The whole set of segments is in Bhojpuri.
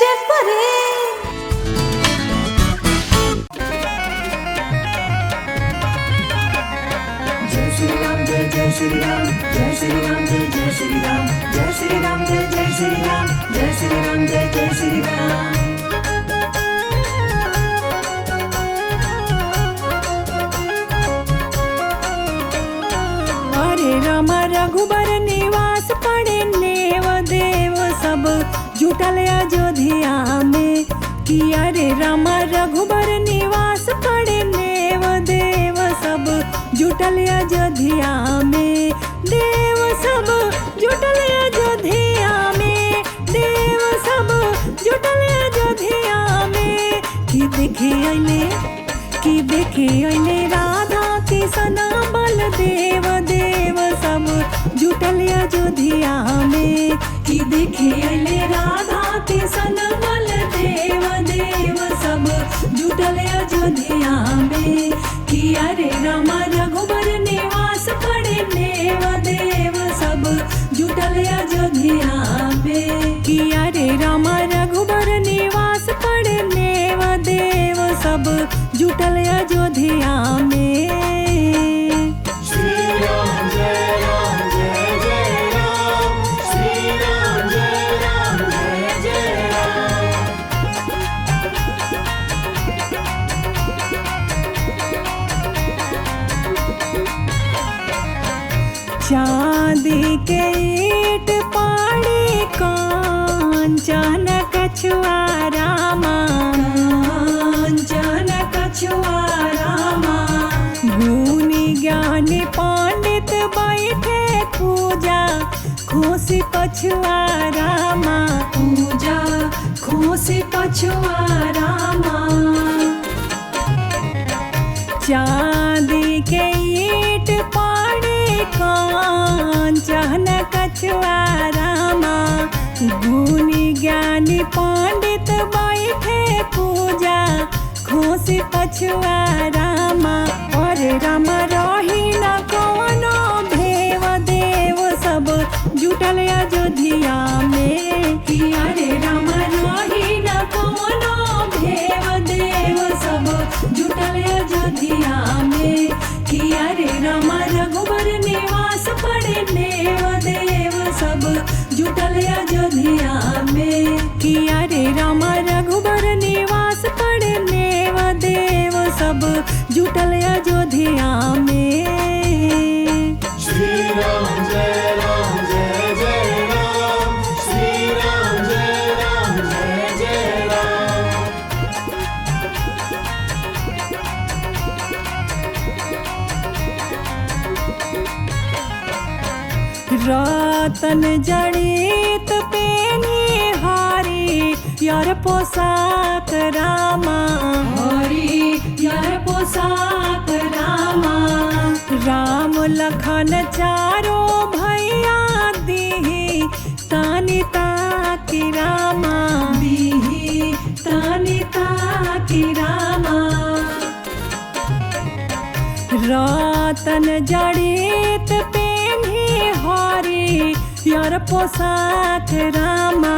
कैसे करे। जय श्री राम जय जय श्री राम जय श्री राम जय जय श्री राम जय श्री राम जय जय श्री राम जय श्री राम जय जय श्री राम। हरे राम रघुबर निवास पड़े नेव देव सब जुटल अयोध्या में। कि अरे राम रघुबर निवास पड़े नेव देव सब जुटल अयोध्या में। देव सब जुटल अयोध्या में, देव सब जुटल अयोध्या में। कि देखे अइले राधा कृष्ण बलदेव देव सब जुटल अयोध्या में। कि देखे अइले राधा कृष्ण बलदेव देव सब जुटल अयोध्या में। कि अरे राम रघुबर निवास पड़े नेव देव सब जुटल अयोध्या में। कि अरे राम रघुबर निवास पड़े नेव देव सब जुटल अयोध्या में। श्री राम जय राम जय जय राम श्री राम जय राम जय जय राम। चांदी के ईट पाड़ी कांचन कछुआ रामा, कांचन कछुआ रामा। गुणी ज्ञानी पंडित बैठे पूजा खुशी पछुआ रामा, पूजा खुशी पछुआ रामा। चांदी के ईट पाड़ी कांचन कछुआ रामा। गुणी ज्ञानी पंडित बैठे पूजा खुशी पछुआ रामा। और राम रही न कोनो भेव देव सब जुटल अयोध्या में। कि अरे राम रही न कोनो भेव देव सब जुटल अयोध्या में। कि अरे राम रघुबर निवास पड़े नेव देव सब जुटल अयोध्या में। कि अरे राम रघुबर निवास पड़े नेव देव सब जुटल अयोध्या में। श्री राम जय राम जय जय राम श्री राम जय राम जय जय राम। रतन जड़ित पेनी हारी यार पोशाक रामा, हरी यार पोशाक रामा। राम लखन चारो भैया दीही तानी ताकी रामा, दीही तानी ताकी रामा। रतन जड़ित पेनी हारी यार पोशाक रामा।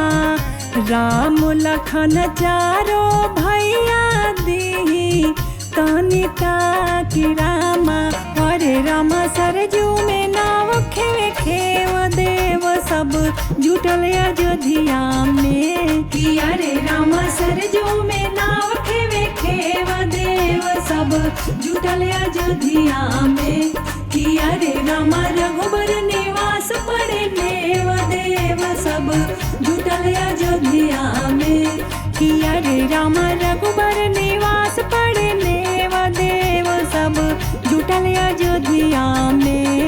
राम लखन चारो भैया दीही तानी ताकी रामा। अरे राम सरजू में नाव खेव देव सब जुटल अयोध्या में। कि अरे राम सरजू में नाव खेव देव सब जुटल अयोध्या में। कि अरे राम रघुबर निवास पड़े नेव देव सब जुटल अयोध्या में। कि अरे राम रघुबर निवास पड़े नेव देव सब जुटल अयोध्या में।